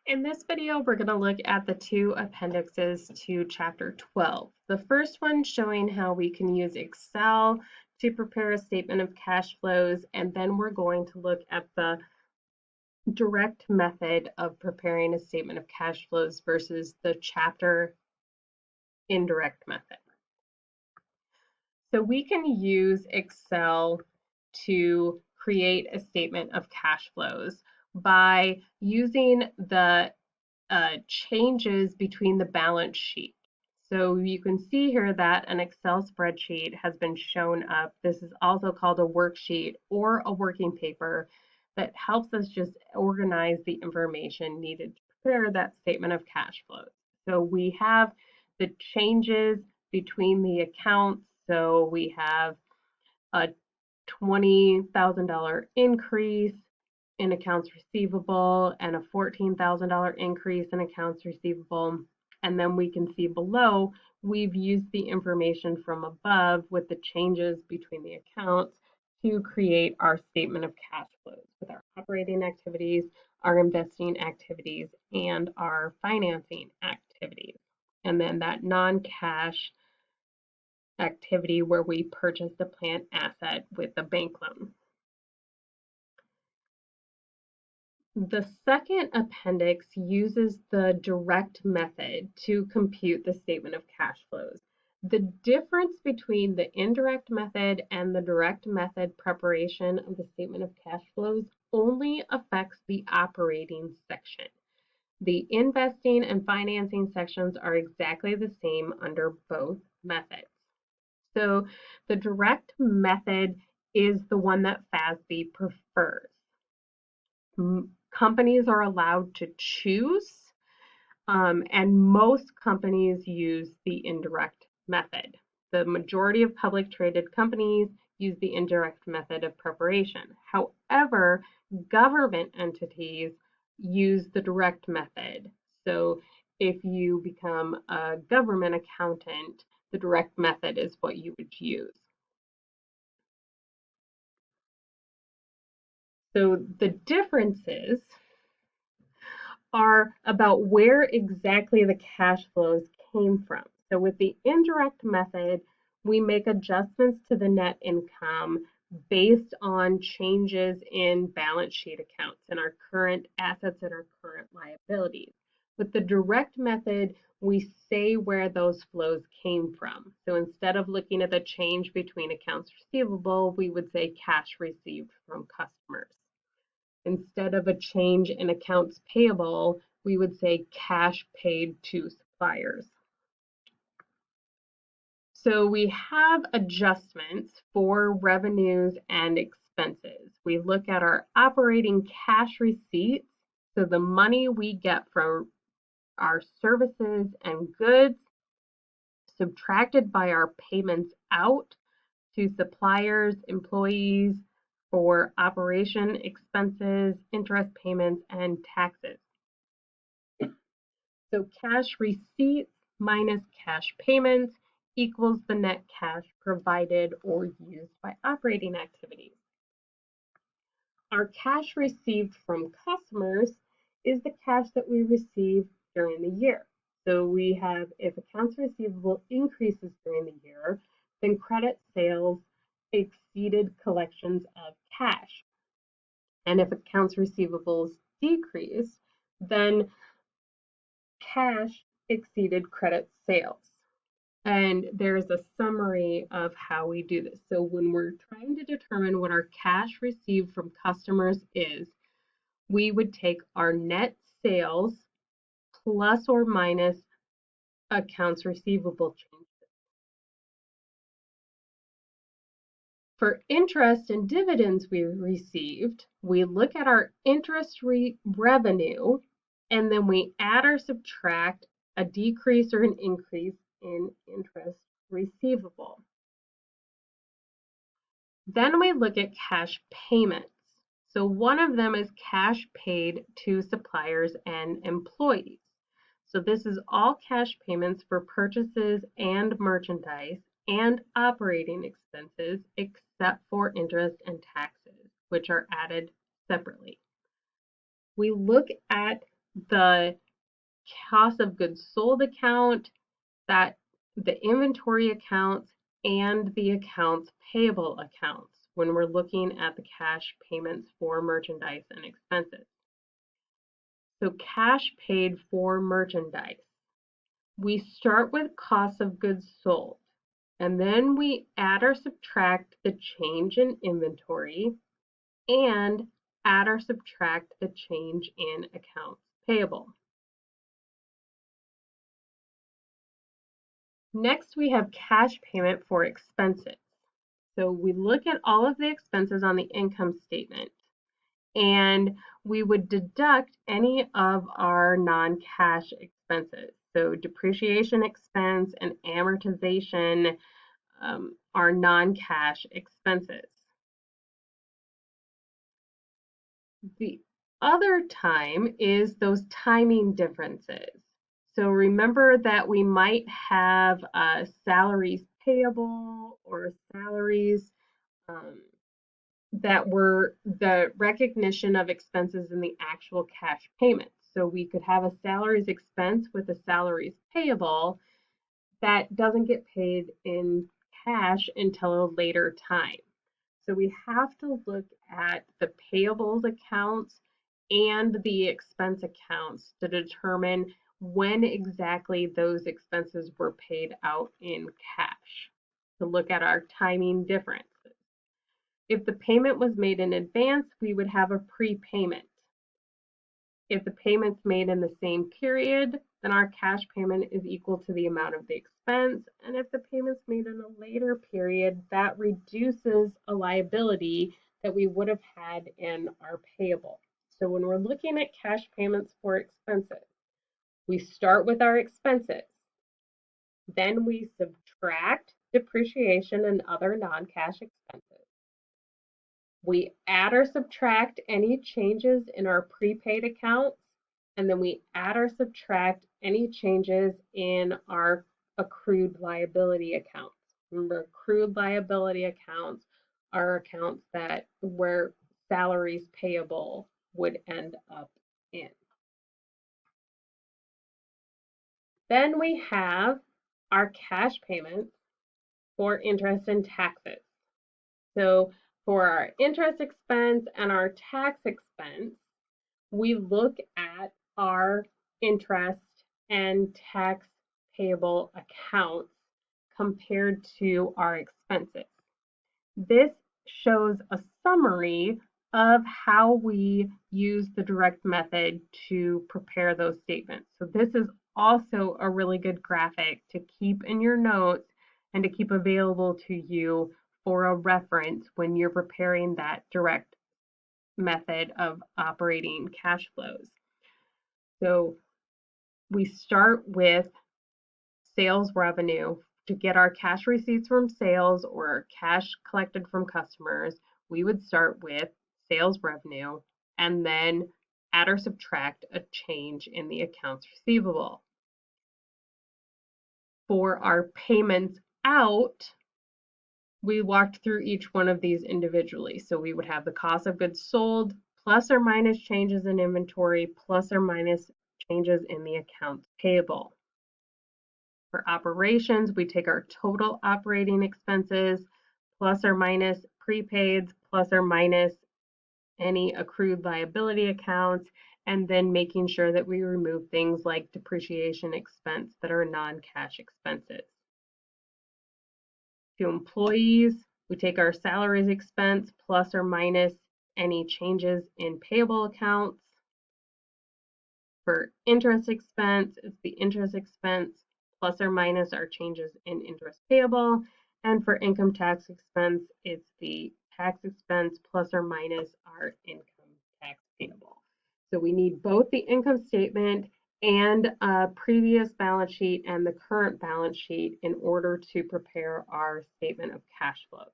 In this video, we're going to look at the two appendixes to Chapter 12. The first one showing how we can use Excel to prepare a statement of cash flows, and then we're going to look at the direct method of preparing a statement of cash flows versus the chapter indirect method. So we can use Excel to create a statement of cash flows by using the changes between the balance sheet. So you can see here that an Excel spreadsheet has been shown up. This is also called a worksheet or a working paper that helps us just organize the information needed to prepare that statement of cash flows. So we have the changes between the accounts. So we have a $20,000 increase in accounts receivable and a $14,000 increase in accounts receivable. And then we can see below, we've used the information from above with the changes between the accounts to create our statement of cash flows with our operating activities, our investing activities, and our financing activities. And then that non-cash activity where we purchased a plant asset with a bank loan. The second appendix uses the direct method to compute the statement of cash flows. The difference between the indirect method and the direct method preparation of the statement of cash flows only affects the operating section. The investing and financing sections are exactly the same under both methods. So the direct method is the one that FASB prefers. Companies are allowed to choose, and most companies use the indirect method. The majority of public traded companies use the indirect method of preparation. However, government entities use the direct method. So if you become a government accountant, the direct method is what you would use. So the differences are about where exactly the cash flows came from. So with the indirect method, we make adjustments to the net income based on changes in balance sheet accounts and our current assets and our current liabilities. With the direct method, we say where those flows came from. So instead of looking at the change between accounts receivable, we would say cash received from customers. Instead of a change in accounts payable, we would say cash paid to suppliers. So we have adjustments for revenues and expenses. We look at our operating cash receipts, so the money we get from our services and goods, subtracted by our payments out to suppliers, employees, for operation expenses, interest payments, and taxes. So cash receipts minus cash payments equals the net cash provided or used by operating activities. Our cash received from customers is the cash that we receive during the year. So we have, if accounts receivable increases during the year, then credit sales exceeded collections of cash. And if accounts receivables decrease, then cash exceeded credit sales. And there's a summary of how we do this. So when we're trying to determine what our cash received from customers is, we would take our net sales plus or minus accounts receivable changes. For interest and dividends we received, we look at our interest revenue, and then we add or subtract a decrease or an increase in interest receivable. Then we look at cash payments. So one of them is cash paid to suppliers and employees. So this is all cash payments for purchases and merchandise and operating expenses except for interest and taxes, which are added separately. We look at the cost of goods sold account, that the inventory accounts, and the accounts payable accounts when we're looking at the cash payments for merchandise and expenses. So cash paid for merchandise. We start with cost of goods sold, and then we add or subtract the change in inventory and add or subtract the change in accounts payable. Next, we have cash payment for expenses. So we look at all of the expenses on the income statement, and we would deduct any of our non-cash expenses. So depreciation expense and amortization are non-cash expenses. The other time is those timing differences. So remember that we might have salaries payable or salaries that were the recognition of expenses in the actual cash payment. So we could have a salaries expense with a salaries payable that doesn't get paid in cash until a later time. So we have to look at the payables accounts and the expense accounts to determine when exactly those expenses were paid out in cash, to look at our timing differences. If the payment was made in advance, we would have a prepayment. If the payment's made in the same period, then our cash payment is equal to the amount of the expense. And if the payment's made in a later period, that reduces a liability that we would have had in our payable. So when we're looking at cash payments for expenses, we start with our expenses. Then we subtract depreciation and other non-cash expenses. We add or subtract any changes in our prepaid accounts, and then we add or subtract any changes in our accrued liability accounts. Remember, accrued liability accounts are accounts that where salaries payable would end up in. Then we have our cash payments for interest and taxes. So for our interest expense and our tax expense, we look at our interest and tax payable accounts compared to our expenses. This shows a summary of how we use the direct method to prepare those statements. So this is also a really good graphic to keep in your notes and to keep available to you for a reference when you're preparing that direct method of operating cash flows. So we start with sales revenue. To get our cash receipts from sales or cash collected from customers, we would start with sales revenue and then add or subtract a change in the accounts receivable. For our payments out, we walked through each one of these individually. So we would have the cost of goods sold plus or minus changes in inventory plus or minus changes in the accounts payable. For operations, we take our total operating expenses plus or minus prepaids plus or minus any accrued liability accounts, and then making sure that we remove things like depreciation expense that are non-cash expenses. To employees, we take our salaries expense plus or minus any changes in payable accounts. For interest expense, it's the interest expense plus or minus our changes in interest payable. And for income tax expense, it's the tax expense plus or minus our income tax payable. So we need both the income statement and a previous balance sheet and the current balance sheet in order to prepare our statement of cash flows.